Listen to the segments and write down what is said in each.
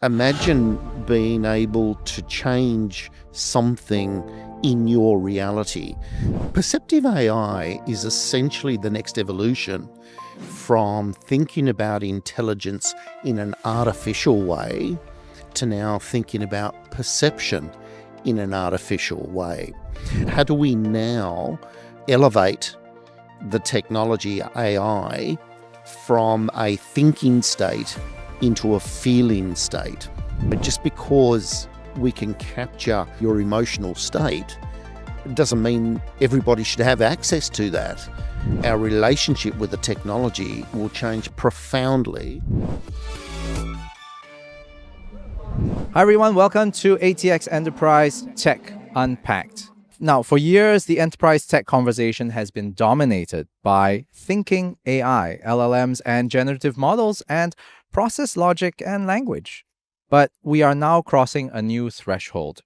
Imagine being able to change something in your reality. Perceptive AI is essentially the next evolution from thinking about intelligence in an artificial way to now thinking about perception in an artificial way. How do we now elevate the technology AI from a thinking state into a feeling state? But just because we can capture your emotional state doesn't mean everybody should have access to that. Our relationship with the technology will change profoundly. Hi everyone, welcome to ATX Enterprise Tech Unpacked. Now, for years, the enterprise tech conversation has been dominated by thinking AI, LLMs, and generative models, and process logic and language. But we are now crossing a new threshold.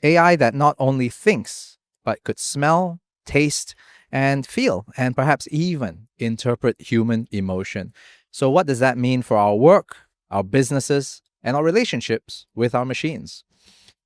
AI that not only thinks, but could smell, taste, and feel, and perhaps even interpret human emotion. So what does that mean for our work, our businesses, and our relationships with our machines?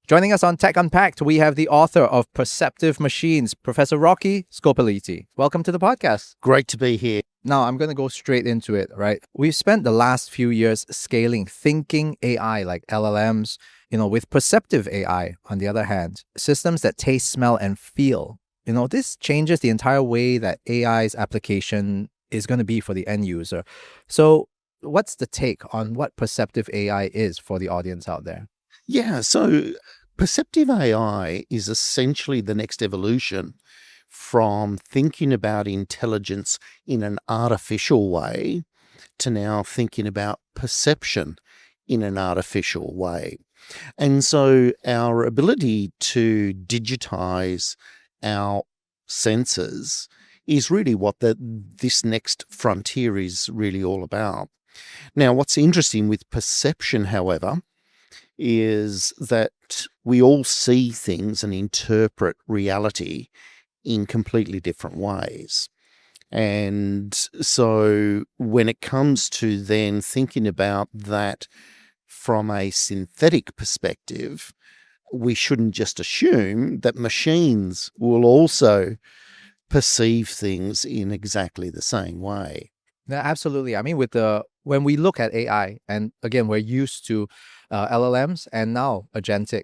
Joining us on Tech Unpacked, we have the author of Perceptive Machines, Professor Rocky Scopelliti. Welcome to the podcast. Great to be here. Now, I'm going to go straight into it, right? We've spent the last few years scaling thinking AI like LLMs, with perceptive AI, on the other hand, systems that taste, smell, and feel. This changes the entire way that AI's application is going to be for the end user. So what's the take on what perceptive AI is for the audience out there? Yeah, so perceptive AI is essentially the next evolution from thinking about intelligence in an artificial way to now thinking about perception in an artificial way. And so our ability to digitize our senses is really what this next frontier is really all about. Now, what's interesting with perception, however, is that we all see things and interpret reality in completely different ways. And so when it comes to then thinking about that from a synthetic perspective, we shouldn't just assume that machines will also perceive things in exactly the same way. Yeah, absolutely. I mean, when we look at AI, and again, we're used to LLMs and now agentic,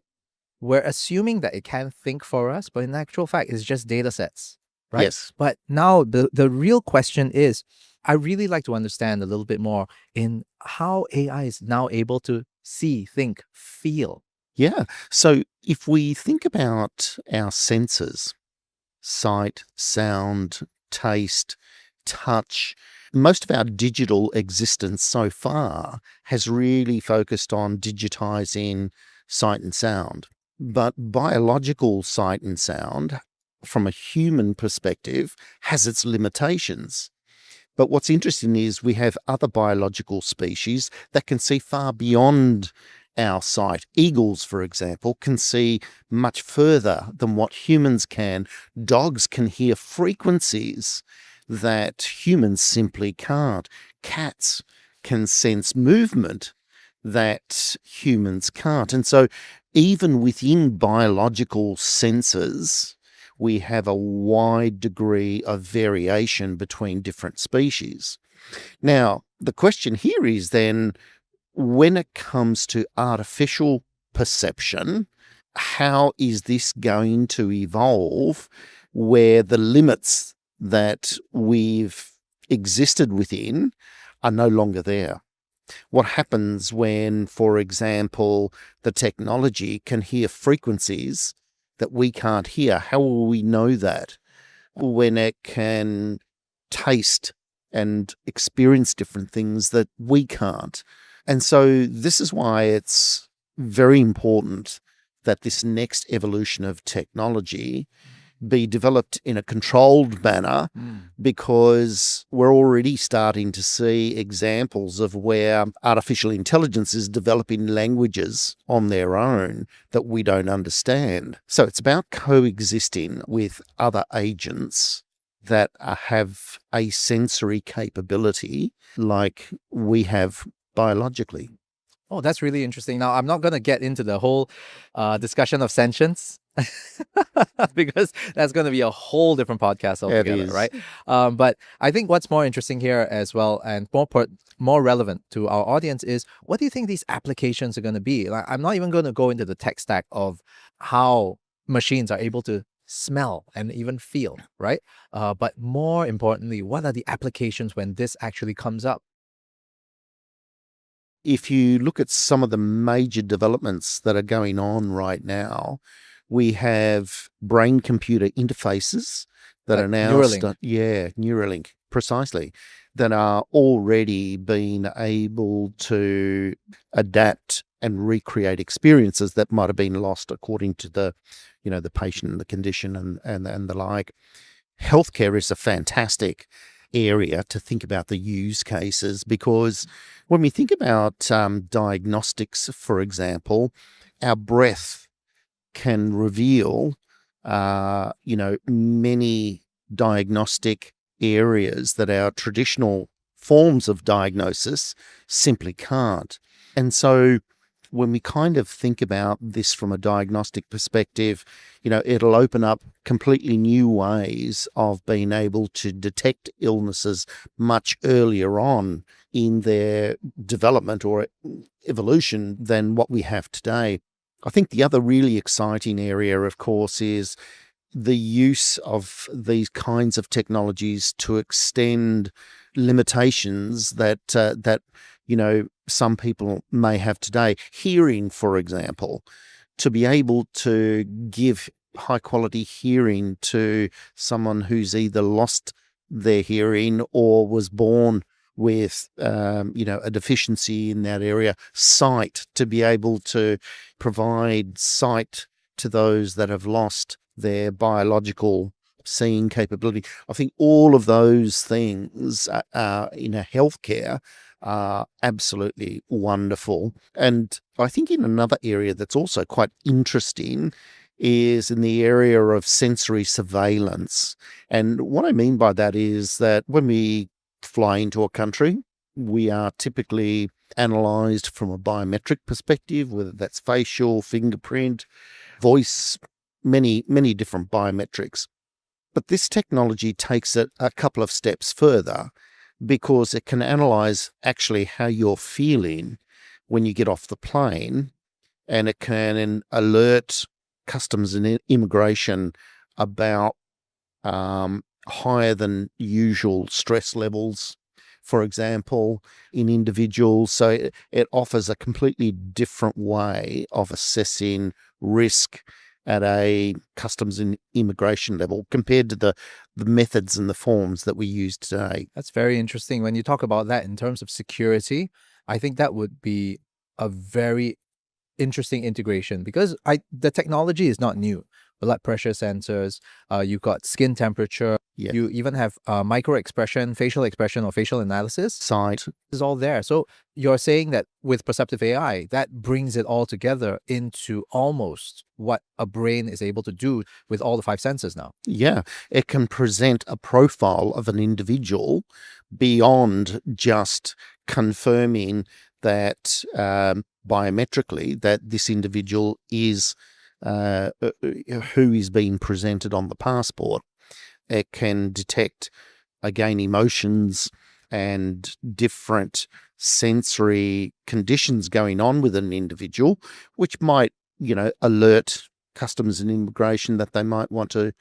we're assuming that it can think for us, but in actual fact, it's just data sets, right? Yes. But now the real question is, I really like to understand a little bit more in how AI is now able to see, think, feel. Yeah. So if we think about our senses, sight, sound, taste, touch, most of our digital existence so far has really focused on digitizing sight and sound. But biological sight and sound, from a human perspective, has its limitations. But what's interesting is we have other biological species that can see far beyond our sight. Eagles, for example, can see much further than what humans can. Dogs can hear frequencies that humans simply can't. Cats can sense movement that humans can't. And so even within biological senses, we have a wide degree of variation between different species. Now, the question here is then, when it comes to artificial perception, how is this going to evolve where the limits that we've existed within are no longer there? What happens when, for example, the technology can hear frequencies that we can't hear? How will we know that? When it can taste and experience different things that we can't. And so this is why it's very important that this next evolution of technology be developed in a controlled manner, because we're already starting to see examples of where artificial intelligence is developing languages on their own that we don't understand. So it's about coexisting with other agents that have a sensory capability like we have biologically. Oh, that's really interesting. Now, I'm not going to get into the whole discussion of sentience because that's going to be a whole different podcast It altogether, is. right? But I think what's more interesting here as well, and more relevant to our audience, is what do you think these applications are going to be? Like, I'm not even going to go into the tech stack of how machines are able to smell and even feel, right? But more importantly, what are the applications when this actually comes up? If you look at some of the major developments that are going on right now, we have brain-computer interfaces that Like are now Neuralink. Neuralink, precisely, that are already being able to adapt and recreate experiences that might have been lost according to the patient and the condition and the like. Healthcare is a fantastic area to think about the use cases, because when we think about diagnostics, for example, our breath can reveal, many diagnostic areas that our traditional forms of diagnosis simply can't. And so when we kind of think about this from a diagnostic perspective, it'll open up completely new ways of being able to detect illnesses much earlier on in their development or evolution than what we have today. I think the other really exciting area, of course, is the use of these kinds of technologies to extend limitations that some people may have today. Hearing, for example, to be able to give high quality hearing to someone who's either lost their hearing or was born with a deficiency in that area. Sight, to be able to provide sight to those that have lost their biological seeing capability. I think all of those things in a healthcare are absolutely wonderful. And I think in another area that's also quite interesting is in the area of sensory surveillance. And what I mean by that is that when we fly into a country, we are typically analyzed from a biometric perspective, whether that's facial, fingerprint, voice, many, many different biometrics. But this technology takes it a couple of steps further, because it can analyze actually how you're feeling when you get off the plane, and it can alert customs and immigration about higher than usual stress levels, for example, in individuals. So it offers a completely different way of assessing risk at a customs and immigration level compared to the methods and the forms that we use today. That's very interesting. When you talk about that in terms of security, I think that would be a very interesting integration, because the technology is not new. Blood pressure sensors, you've got skin temperature, Yeah. you even have micro expression, facial expression, or facial analysis. Sight. Is all there. So you're saying that with perceptive AI, that brings it all together into almost what a brain is able to do with all the five senses now. Yeah, it can present a profile of an individual beyond just confirming that biometrically that this individual is who is being presented on the passport. It can detect, again, emotions and different sensory conditions going on with an individual, which might, alert customs and immigration that they might want to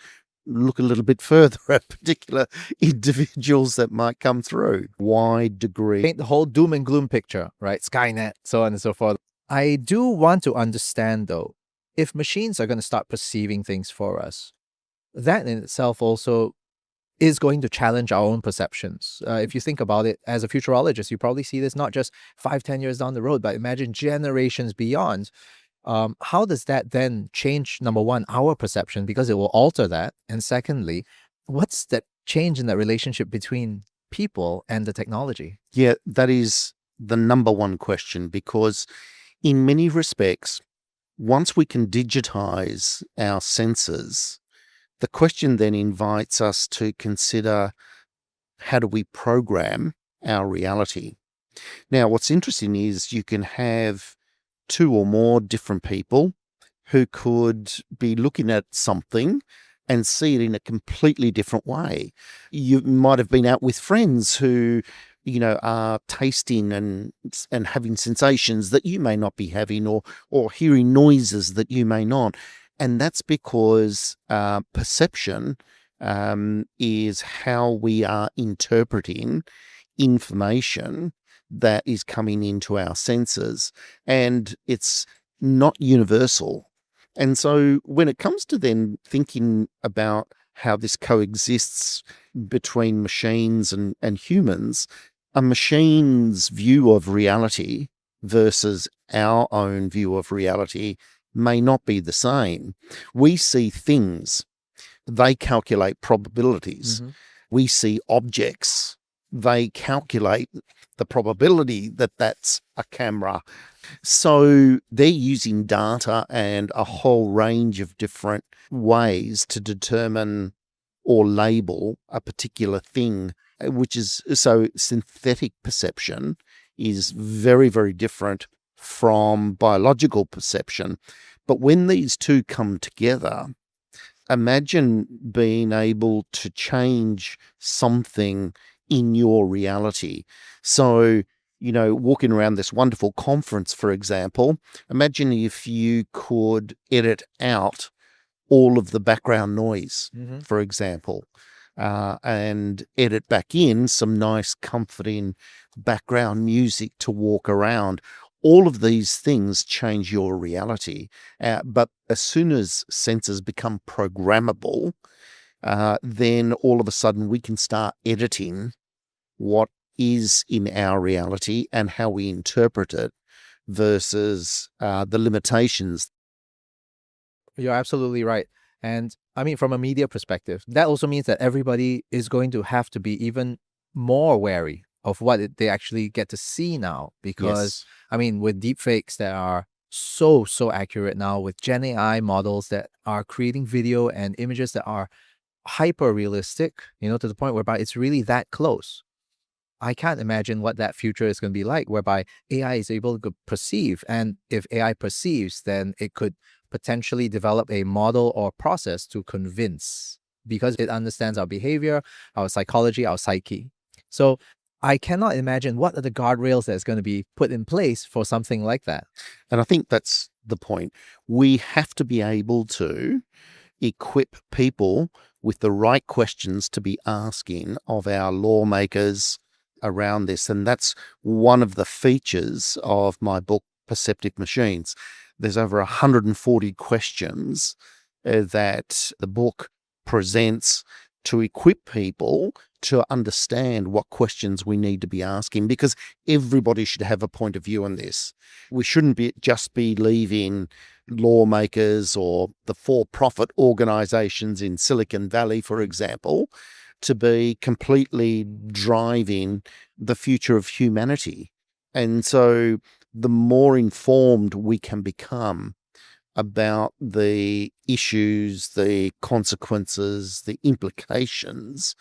look a little bit further at particular individuals that might come through. Wide degree. Paint the whole doom and gloom picture, right? Skynet, so on and so forth. I do want to understand, though, if machines are going to start perceiving things for us, that in itself also is going to challenge our own perceptions. If you think about it as a futurologist, you probably see this not just 5-10 years down the road, but imagine generations beyond. How does that then change, number one, our perception, because it will alter that? And secondly, what's that change in that relationship between people and the technology? Yeah, that is the number one question, because in many respects, once we can digitize our senses, the question then invites us to consider, how do we program our reality? Now, what's interesting is you can have two or more different people who could be looking at something and see it in a completely different way. You might have been out with friends who, are tasting and having sensations that you may not be having, or hearing noises that you may not. And that's because perception is how we are interpreting information that is coming into our senses, and it's not universal. And so when it comes to then thinking about how this coexists between machines and humans, a machine's view of reality versus our own view of reality may not be the same. We see things, they calculate probabilities. We see objects, they calculate the probability that that's a camera. So they're using data and a whole range of different ways to determine or label a particular thing, which is so synthetic perception is very, very different from biological perception. But when these two come together, imagine being able to change something in your reality. So, walking around this wonderful conference, for example, imagine if you could edit out all of the background noise, for example, and edit back in some nice, comforting background music to walk around. All of these things change your reality. But as soon as sensors become programmable, then all of a sudden we can start editing what is in our reality and how we interpret it versus the limitations. You're absolutely right. And I mean, from a media perspective, that also means that everybody is going to have to be even more wary of what they actually get to see now. Because, Yes. I mean, with deepfakes that are so accurate now, with Gen AI models that are creating video and images that are hyper realistic, to the point whereby it's really that close. I can't imagine what that future is going to be like, whereby AI is able to perceive. And if AI perceives, then it could potentially develop a model or process to convince, because it understands our behavior, our psychology, our psyche. So I cannot imagine what are the guardrails that's going to be put in place for something like that. And I think that's the point. We have to be able to equip people with the right questions to be asking of our lawmakers around this. And that's one of the features of my book, Perceptive Machines. There's over 140 questions that the book presents to equip people to understand what questions we need to be asking, because everybody should have a point of view on this. We shouldn't just be leaving lawmakers or the for-profit organizations in Silicon Valley, for example, to be completely driving the future of humanity. And so the more informed we can become about the issues, the consequences, the implications,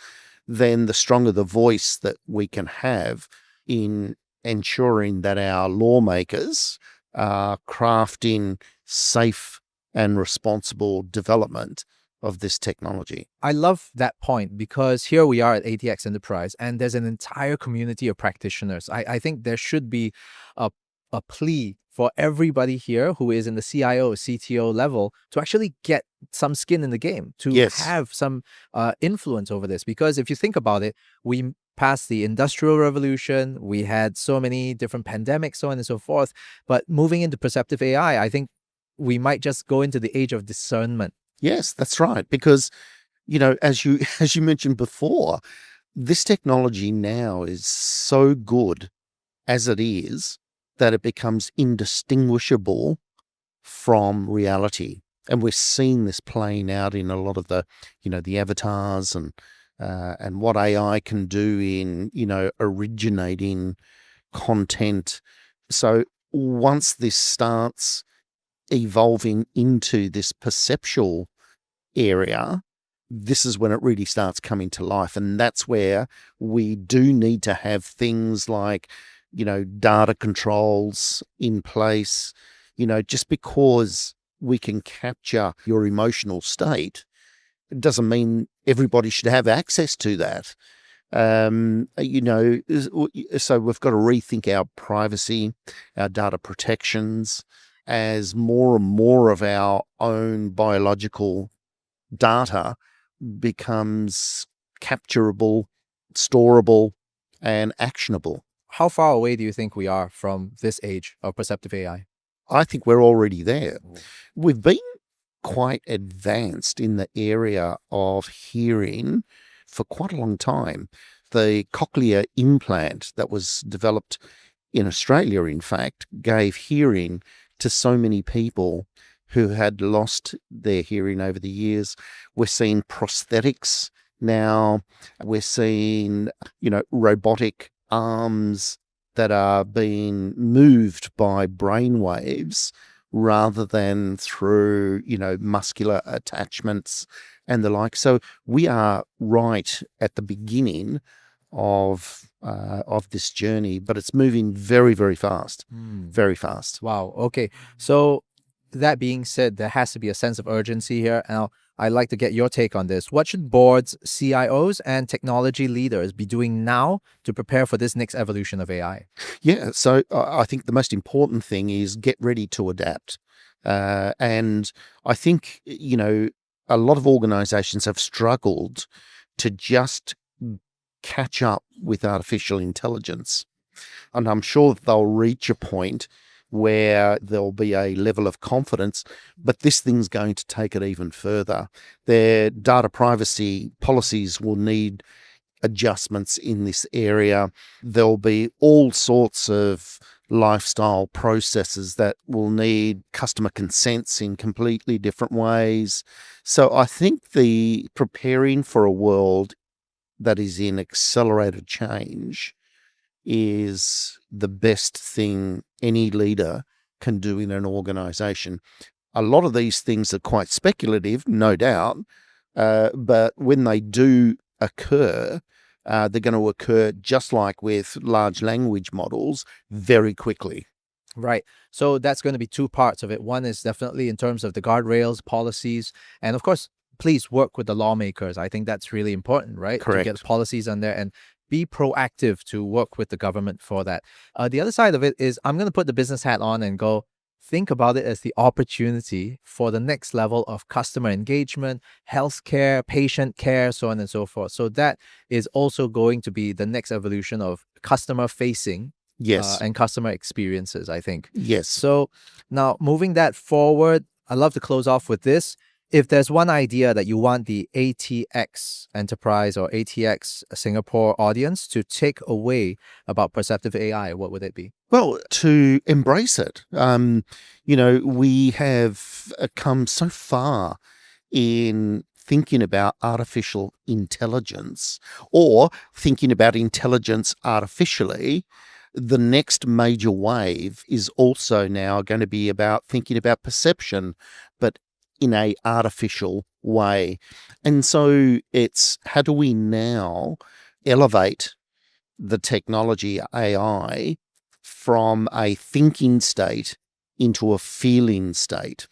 then the stronger the voice that we can have in ensuring that our lawmakers are crafting safe and responsible development of this technology. I love that point, because here we are at ATX Enterprise and there's an entire community of practitioners. I think there should be a plea for everybody here who is in the CIO, CTO level to actually get some skin in the game, to Yes. have some influence over this. Because if you think about it, we passed the Industrial Revolution, we had so many different pandemics, so on and so forth. But moving into perceptive AI, I think we might just go into the age of discernment. Yes, that's right. Because, as you mentioned before, this technology now is so good as it is that it becomes indistinguishable from reality. And we're seeing this playing out in a lot of the, the avatars and what AI can do in, originating content. So once this starts evolving into this perceptual area, this is when it really starts coming to life. And that's where we do need to have things like data controls in place. Just because we can capture your emotional state, it doesn't mean everybody should have access to that. So we've got to rethink our privacy, our data protections, as more and more of our own biological data becomes capturable, storable, and actionable. How far away do you think we are from this age of perceptive AI? I think we're already there. We've been quite advanced in the area of hearing for quite a long time. The cochlear implant that was developed in Australia, in fact, gave hearing to so many people who had lost their hearing over the years. We're seeing prosthetics now. We're seeing, robotic arms that are being moved by brain waves rather than through, muscular attachments and the like. So we are right at the beginning of this journey, but it's moving very, very fast, very fast. Wow. Okay. So that being said, there has to be a sense of urgency here. Now, I'd like to get your take on this. What should boards, CIOs, and technology leaders be doing now to prepare for this next evolution of AI? Yeah, so I think the most important thing is get ready to adapt. And I think, a lot of organizations have struggled to just catch up with artificial intelligence. And I'm sure that they'll reach a point where there'll be a level of confidence, but this thing's going to take it even further. Their data privacy policies will need adjustments in this area. There'll be all sorts of lifestyle processes that will need customer consents in completely different ways. So I think the preparing for a world that is in accelerated change is the best thing any leader can do in an organization. A lot of these things are quite speculative, no doubt, but when they do occur, they're going to occur just like with large language models very quickly. Right. So that's going to be two parts of it. One is definitely in terms of the guardrails, policies, and of course, please work with the lawmakers. I think that's really important, right? Correct. To get policies on there and be proactive to work with the government for that. The other side of it is I'm going to put the business hat on and go, think about it as the opportunity for the next level of customer engagement, healthcare, patient care, so on and so forth. So that is also going to be the next evolution of customer facing. Yes. And customer experiences, I think. Yes. So now moving that forward, I'd love to close off with this. If there's one idea that you want the ATX Enterprise or ATX Singapore audience to take away about perceptive AI, what would it be? Well, to embrace it. We have come so far in thinking about artificial intelligence or thinking about intelligence artificially. The next major wave is also now going to be about thinking about perception, but in a artificial way. And so it's how do we now elevate the technology AI from a thinking state into a feeling state?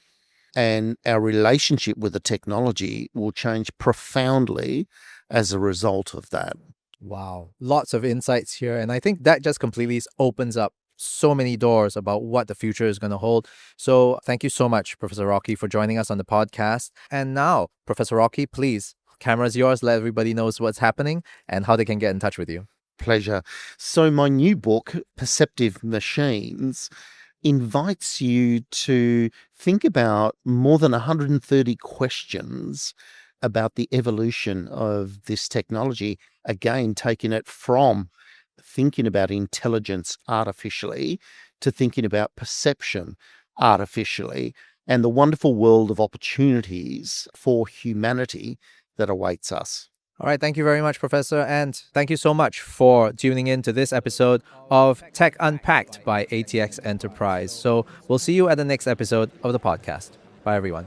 And our relationship with the technology will change profoundly as a result of that. Wow. Lots of insights here. And I think that just completely opens up so many doors about what the future is going to hold. So thank you so much, Professor Rocky, for joining us on the podcast. And now, Professor Rocky, please, camera's yours. Let everybody know what's happening and how they can get in touch with you. Pleasure. So my new book, Perceptive Machines, invites you to think about more than 130 questions about the evolution of this technology, again, taking it from thinking about intelligence artificially to thinking about perception artificially and the wonderful world of opportunities for humanity that awaits us. All right. Thank you very much, Professor. And thank you so much for tuning in to this episode of Tech Unpacked by ATX Enterprise. So we'll see you at the next episode of the podcast. Bye, everyone.